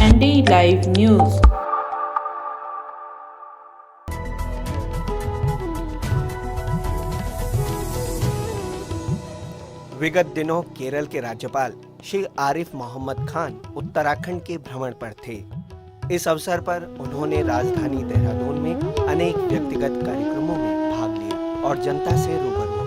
ND Live News। विगत दिनों केरल के राज्यपाल श्री आरिफ मोहम्मद खान उत्तराखंड के भ्रमण पर थे। इस अवसर पर उन्होंने राजधानी देहरादून में अनेक व्यक्तिगत कार्यक्रमों में भाग लिया और जनता से रूबरू हुए।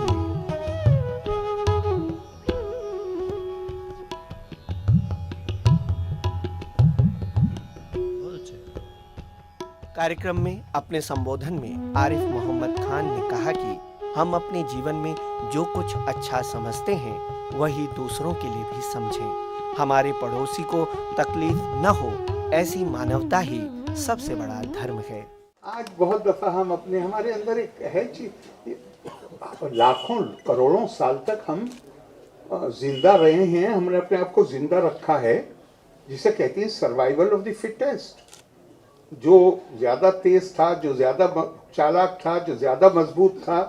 कार्यक्रम में अपने संबोधन में आरिफ मोहम्मद खान ने कहा कि हम अपने जीवन में जो कुछ अच्छा समझते हैं वही दूसरों के लिए भी समझें। हमारे पड़ोसी को तकलीफ न हो, ऐसी मानवता ही सबसे बड़ा धर्म है। आज बहुत दफा हम हमारे अंदर एक है चीज, लाखों करोड़ों साल तक हम जिंदा रहे हैं, हमने अपने आप को जिंदा रखा है, जिसे कहते हैं सर्वाइवल ऑफ द फिटेस्ट। जो ज्यादा तेज था, जो ज्यादा चालाक था, जो ज्यादा मजबूत था,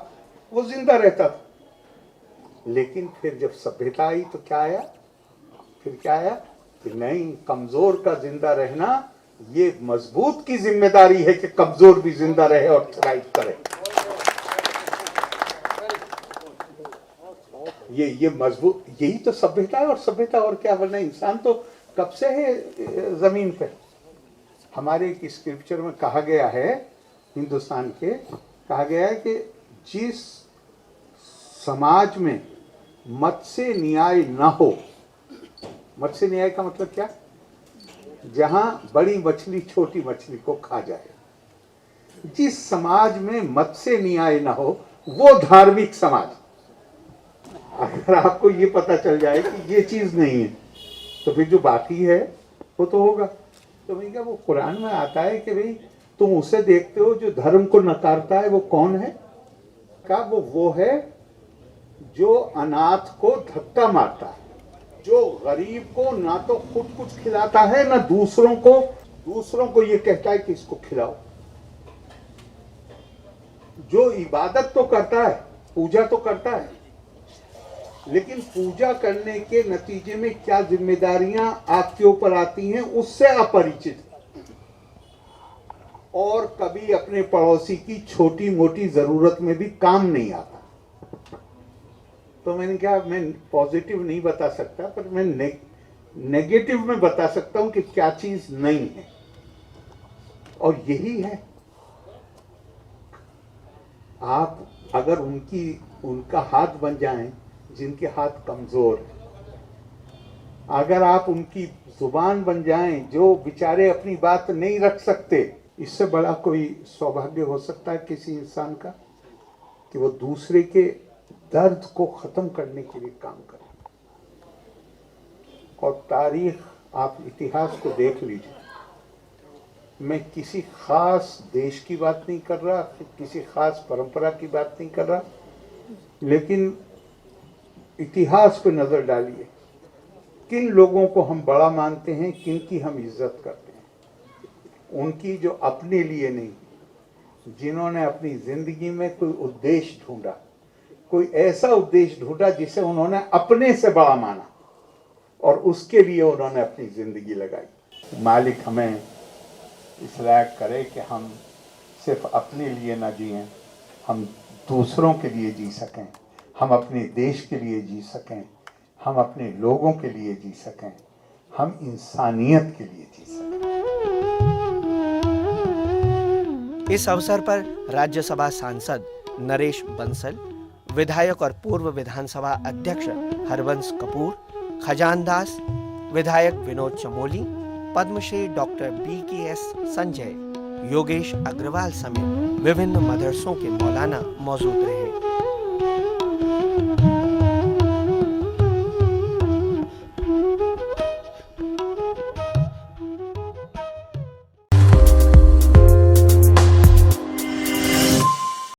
वो जिंदा रहता था। लेकिन फिर जब सभ्यता आई तो क्या आया? फिर क्या आया कि नहीं, कमजोर का जिंदा रहना, ये मजबूत की जिम्मेदारी है कि कमजोर भी जिंदा रहे और थ्राइव करे। ये मजबूत, यही तो सभ्यता है। और सभ्यता और क्या, वरना इंसान तो कब से है जमीन पे। हमारे एक स्क्रिप्चर में कहा गया है, हिंदुस्तान के कहा गया है कि जिस समाज में मत्स्य न्याय न हो, मत्स्य न्याय का मतलब क्या? जहां बड़ी मछली छोटी मछली को खा जाए। जिस समाज में मत्स्य न्याय न हो वो धार्मिक समाज। अगर आपको ये पता चल जाए कि ये चीज नहीं है तो फिर जो बाकी है वो तो होगा। तो मैं क्या, वो कुरान में आता है कि भाई तुम उसे देखते हो जो धर्म को नकारता है, वो कौन है? क्या वो है जो अनाथ को धक्का मारता है, जो गरीब को ना तो खुद कुछ खिलाता है ना दूसरों को ये कहता है कि इसको खिलाओ, जो इबादत तो करता है, पूजा तो करता है, लेकिन पूजा करने के नतीजे में क्या जिम्मेदारियां आपके ऊपर आती हैं उससे अपरिचित, और कभी अपने पड़ोसी की छोटी मोटी जरूरत में भी काम नहीं आता। तो मैंने कहा, मैं पॉजिटिव नहीं बता सकता, पर मैं नेगेटिव में बता सकता हूं कि क्या चीज नहीं है, और यही है। आप अगर उनका हाथ बन जाएं जिनके हाथ कमजोर है, अगर आप उनकी जुबान बन जाएं जो बेचारे अपनी बात नहीं रख सकते, इससे बड़ा कोई सौभाग्य हो सकता है किसी इंसान का कि वो दूसरे के दर्द को खत्म करने के लिए काम करे। और तारीख, आप इतिहास को देख लीजिए। मैं किसी खास देश की बात नहीं कर रहा, किसी खास परंपरा की बात नहीं कर रहा, लेकिन इतिहास पे नजर डालिए। किन लोगों को हम बड़ा मानते हैं, किन की हम इज्जत करते हैं? उनकी जो अपने लिए नहीं, जिन्होंने अपनी जिंदगी में कोई उद्देश्य ढूंढा, कोई ऐसा उद्देश्य ढूंढा जिसे उन्होंने अपने से बड़ा माना और उसके लिए उन्होंने अपनी जिंदगी लगाई। मालिक हमें इस लायक करे कि हम सिर्फ अपने लिए ना जिएं, हम दूसरों के लिए जी सकें, हम अपने देश के लिए जी सकें, हम अपने लोगों के लिए जी सकें, हम इंसानियत के लिए जी सकें। इस अवसर पर राज्यसभा सांसद नरेश बंसल, विधायक और पूर्व विधानसभा अध्यक्ष हरवंश कपूर, खजानदास, विधायक विनोद चमोली, पद्मश्री डॉक्टर BKS संजय, योगेश अग्रवाल समेत विभिन्न मदरसों के मौलाना मौजूद रहे।